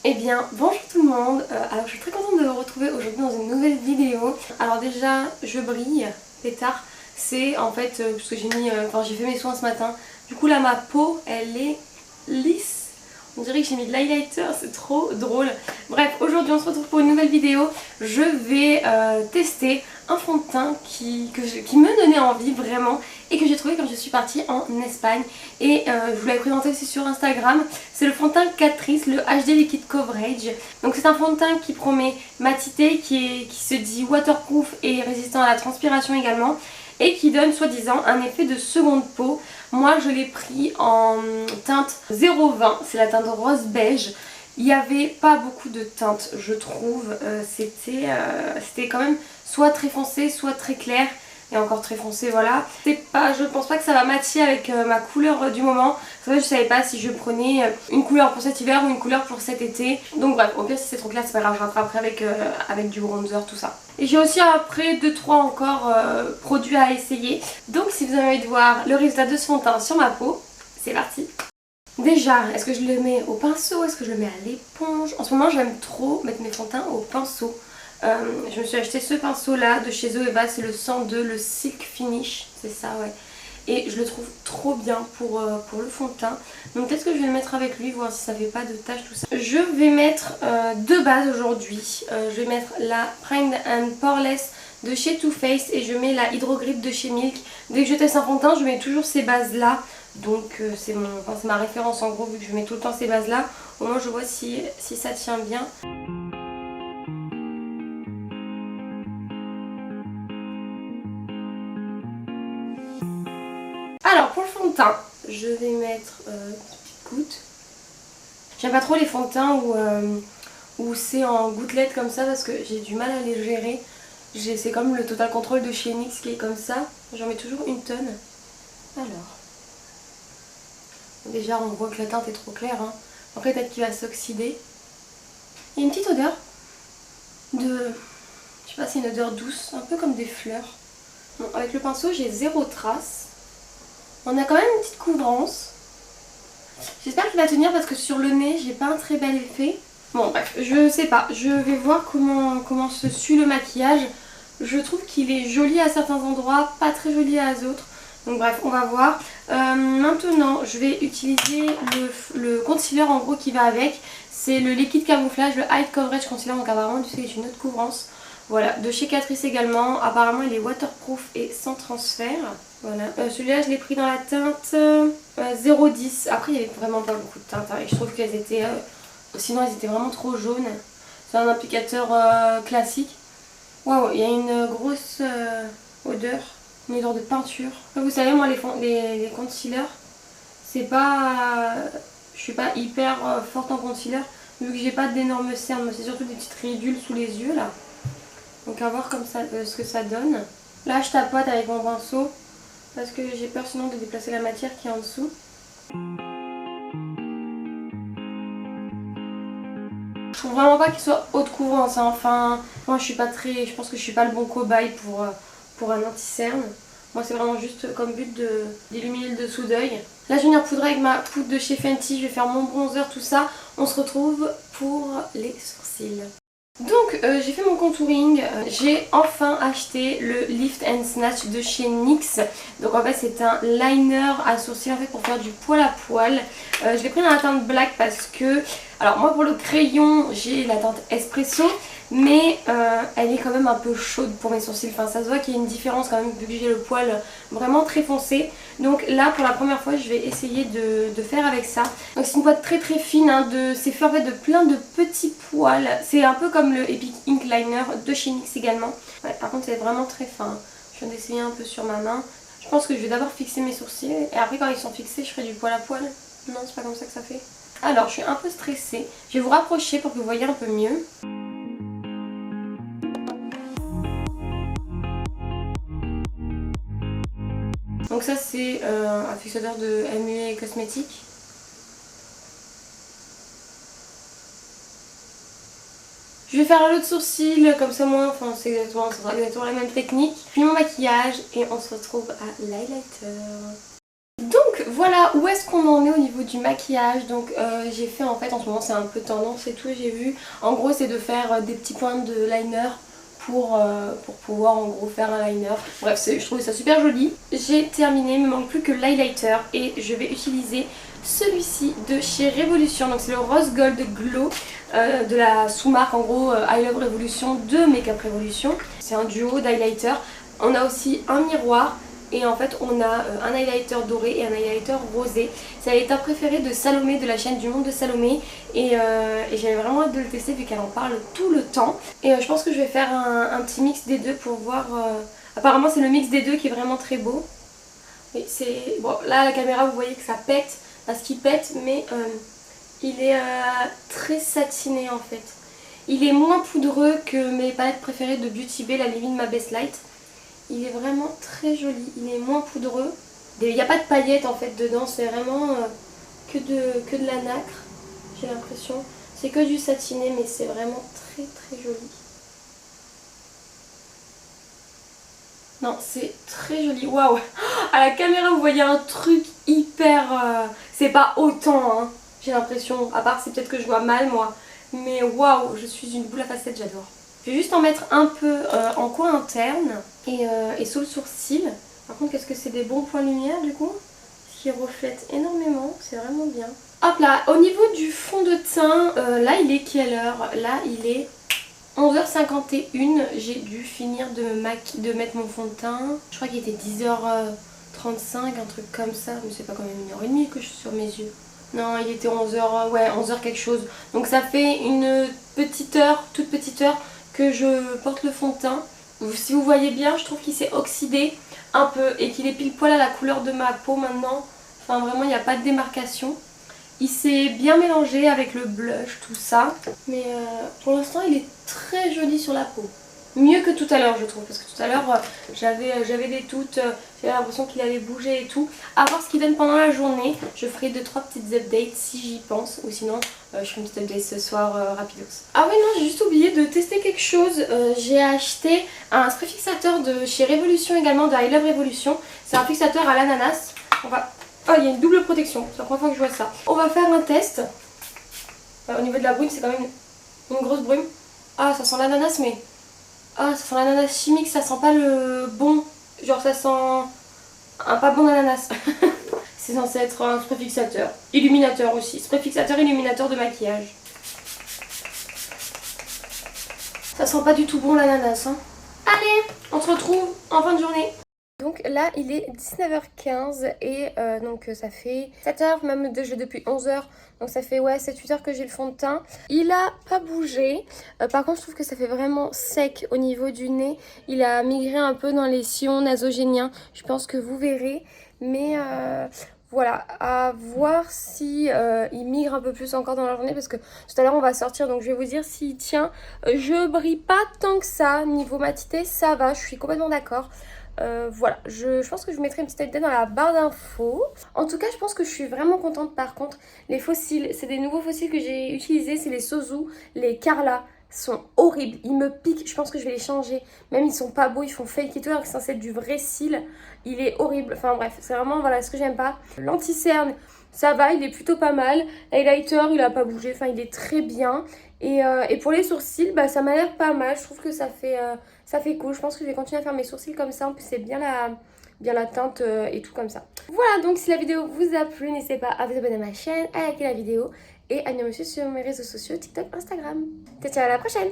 Eh bien bonjour tout le monde, alors je suis très contente de vous retrouver aujourd'hui dans une nouvelle vidéo. Alors déjà je brille, pétard, c'est en fait parce que j'ai fait mes soins ce matin. Du coup là ma peau elle est lisse. On dirait que j'ai mis de l'highlighter, c'est trop drôle. Bref, aujourd'hui on se retrouve pour une nouvelle vidéo. Je vais tester un fond de teint qui me donnait envie vraiment et que j'ai trouvé quand je suis partie en Espagne. Et je vous l'avais présenté aussi sur Instagram. C'est le fond de teint Catrice, le HD Liquid Coverage. Donc c'est un fond de teint qui promet matité, qui se dit waterproof et résistant à la transpiration également. Et qui donne soi-disant un effet de seconde peau. Moi je l'ai pris en teinte 020, c'est la teinte rose beige. Il n'y avait pas beaucoup de teintes je trouve, c'était quand même soit très foncé soit très clair. Et encore très foncé, voilà. Je pense pas que ça va matcher avec ma couleur du moment. C'est vrai que je savais pas si je prenais une couleur pour cet hiver ou une couleur pour cet été. Donc bref, au pire si c'est trop clair c'est pas grave, je rattraperai avec du bronzer, tout ça. Et j'ai aussi après 2-3 encore produits à essayer. Donc si vous avez envie de voir le résultat de ce fond de teint sur ma peau, c'est parti. Déjà, est-ce que je le mets au pinceau? Est-ce que je le mets à l'éponge? En ce moment j'aime trop mettre mes fonds de teint au pinceau. Je me suis acheté ce pinceau là de chez Zoeva, c'est le 102, le Silk Finish, c'est ça ouais. Et je le trouve trop bien pour le fond de teint. Donc peut-être que je vais le mettre avec lui, voir si ça fait pas de taches tout ça. Je vais mettre deux bases aujourd'hui. Je vais mettre la Primed and Poreless de chez Too Faced et je mets la Hydro Grip de chez Milk. Dès que je teste un fond de teint, je mets toujours ces bases là. Donc c'est ma référence en gros, vu que je mets tout le temps ces bases là. Au moins je vois si ça tient bien. Alors pour le fond de teint, je vais mettre une petite goutte. J'aime pas trop les fonds de teint où c'est en gouttelettes comme ça parce que j'ai du mal à les gérer. C'est comme le Total Control de chez NYX qui est comme ça. J'en mets toujours une tonne. Alors, déjà on voit que la teinte est trop claire. Hein. Après peut-être qu'il va s'oxyder. Il y a une petite odeur de... Je sais pas, c'est une odeur douce, un peu comme des fleurs. Bon, avec le pinceau j'ai zéro trace. On a quand même une petite couvrance. J'espère qu'il va tenir parce que sur le nez j'ai pas un très bel effet. Bon bref, je sais pas, je vais voir comment se suit le maquillage. Je trouve qu'il est joli à certains endroits, pas très joli à d'autres. Donc bref, on va voir. Maintenant, je vais utiliser le concealer en gros qui va avec. C'est le liquide camouflage, le High Coverage Concealer. Donc apparemment, c'est une autre couvrance. Voilà, de chez Catrice également. Apparemment, il est waterproof et sans transfert. Voilà. Celui-là, je l'ai pris dans la teinte 010. Après, il n'y avait vraiment pas beaucoup de teintes. Hein, et je trouve qu'elles étaient... sinon, elles étaient vraiment trop jaunes. C'est un applicateur classique. Waouh, il y a une grosse odeur. Une odeur de peinture. Vous savez, moi, les concealers, c'est pas... je suis pas hyper forte en concealer. Vu que j'ai pas d'énormes cernes. C'est surtout des petites ridules sous les yeux, là. Donc, à voir comme ça, ce que ça donne. Là, je tapote avec mon pinceau. Parce que j'ai peur sinon de déplacer la matière qui est en dessous. Je trouve vraiment pas qu'il soit haute couvrance. Hein. Enfin, moi je pense que je suis pas le bon cobaye pour un anti-cerne. Moi c'est vraiment juste comme but d'illuminer le dessous d'œil. Là je vais venir poudrer avec ma poudre de chez Fenty. Je vais faire mon bronzer, tout ça. On se retrouve pour les sourcils. Donc j'ai fait mon contouring, j'ai enfin acheté le Lift and Snatch de chez NYX. Donc en fait c'est un liner à sourcils en fait pour faire du poil à poil. Je l'ai pris dans la teinte black parce que, alors moi pour le crayon j'ai la teinte espresso. Mais elle est quand même un peu chaude pour mes sourcils. Enfin ça se voit qu'il y a une différence quand même vu que j'ai le poil vraiment très foncé. Donc là pour la première fois je vais essayer de faire avec ça. Donc c'est une boîte très très fine, hein, c'est fait en fait de plein de petits poils. C'est un peu comme le Epic Ink Liner de chez NYX également. Ouais, par contre c'est vraiment très fin. Je viens d'essayer un peu sur ma main. Je pense que je vais d'abord fixer mes sourcils et après quand ils sont fixés je ferai du poil à poil. Non, c'est pas comme ça que ça fait. Alors je suis un peu stressée. Je vais vous rapprocher pour que vous voyez un peu mieux. Donc ça c'est un fixateur de MUA Cosmétiques. Je vais faire l'autre sourcil comme ça moi, enfin c'est exactement la même technique. Puis mon maquillage et on se retrouve à l'highlighter. Donc voilà où est-ce qu'on en est au niveau du maquillage. Donc j'ai fait en fait, en ce moment c'est un peu tendance et tout, j'ai vu. En gros c'est de faire des petits points de liner pour pouvoir en gros faire un liner. Bref, je trouvais ça super joli. J'ai terminé, il me manque plus que l'highlighter et je vais utiliser celui-ci de chez Révolution. Donc c'est le Rose Gold Glow de la sous-marque en gros I Love Revolution de Makeup Revolution. C'est un duo d'highlighter. On a aussi un miroir. Et en fait on a un highlighter doré et un highlighter rosé. C'est l'highlighter préféré de Salomé, de la chaîne du monde de Salomé. Et j'avais vraiment hâte de le tester vu qu'elle en parle tout le temps. Et je pense que je vais faire un petit mix des deux pour voir. Apparemment c'est le mix des deux qui est vraiment très beau. Et c'est bon, là à la caméra vous voyez que ça pète, parce qu'il pète, mais il est très satiné en fait. Il est moins poudreux que mes palettes préférées de Beauty Bay, la Living Ma Best Light. Il est vraiment très joli, il est moins poudreux. Il n'y a pas de paillettes en fait dedans, c'est vraiment que de la nacre, j'ai l'impression. C'est que du satiné mais c'est vraiment très très joli. Non, c'est très joli, waouh. À la caméra vous voyez un truc hyper... c'est pas autant hein, j'ai l'impression, à part c'est peut-être que je vois mal moi. Mais waouh, je suis une boule à facettes, j'adore. Je vais juste en mettre un peu en coin interne et sous le sourcil. Par contre, qu'est-ce que c'est des bons points lumière du coup? Qui reflètent énormément, c'est vraiment bien. Hop là, au niveau du fond de teint, là il est quelle heure? Là il est 11h51. J'ai dû finir de mettre mon fond de teint. Je crois qu'il était 10h35, un truc comme ça. Mais c'est pas quand même 1h30 que je suis sur mes yeux. Non, il était 11h, ouais 11h quelque chose. Donc ça fait une petite heure, toute petite heure que je porte le fond de teint. Si vous voyez bien, je trouve qu'il s'est oxydé un peu et qu'il est pile poil à la couleur de ma peau maintenant. Enfin vraiment, il n'y a pas de démarcation. Il s'est bien mélangé avec le blush, tout ça. Mais pour l'instant, il est très joli sur la peau. Mieux que tout à l'heure je trouve, parce que tout à l'heure j'avais des doutes, j'avais l'impression qu'il allait bouger et tout. À voir ce qu'il donne pendant la journée, je ferai 2-3 petites updates si j'y pense, ou sinon je ferai une petite update ce soir rapidos. Ah oui non, j'ai juste oublié de tester quelque chose, j'ai acheté un spray fixateur de chez Révolution également, de I Love Revolution. C'est un fixateur à l'ananas. On va... Oh, il y a une double protection, c'est la première fois que je vois ça. On va faire un test. Au niveau de la brune, c'est quand même une grosse brune. Ah, ça sent l'ananas mais... Ah, ça sent l'ananas chimique, ça sent pas le bon. Genre ça sent un pas bon ananas. C'est censé être un spray fixateur. Illuminateur aussi. Spray fixateur, illuminateur de maquillage. Ça sent pas du tout bon l'ananas. Hein. Allez, on se retrouve en fin de journée. Donc là il est 19h15 et donc ça fait 7h, même depuis 11h. Donc ça fait ouais 7-8 heures que j'ai le fond de teint. Il a pas bougé. Par contre je trouve que ça fait vraiment sec au niveau du nez. Il a migré un peu dans les sillons nasogéniens. Je pense que vous verrez. Mais voilà, à voir si il migre un peu plus encore dans la journée. Parce que tout à l'heure on va sortir. Donc je vais vous dire s'il tient. Je brille pas tant que ça. Niveau matité ça va, je suis complètement d'accord. Voilà, je pense que je vous mettrai une petite update dans la barre d'infos. En tout cas, je pense que je suis vraiment contente. Par contre, les fossiles, c'est des nouveaux fossiles que j'ai utilisés. C'est les Sozu, les Carla. Sont horribles, ils me piquent. Je pense que je vais les changer. Même ils sont pas beaux, ils font fake et tout. Alors que c'est censé être du vrai cil. Il est horrible. Enfin bref, c'est vraiment voilà ce que j'aime pas. L'anti-cerne, ça va, il est plutôt pas mal. L'highlighter, il a pas bougé. Enfin, il est très bien. Et pour les sourcils, bah, ça m'a l'air pas mal. Je trouve que ça fait cool. Je pense que je vais continuer à faire mes sourcils comme ça. En plus, c'est bien la teinte et tout comme ça. Voilà, donc si la vidéo vous a plu, n'hésitez pas à vous abonner à ma chaîne, à liker la vidéo et à venir me suivre sur mes réseaux sociaux, TikTok, Instagram. Ciao, ciao, à la prochaine!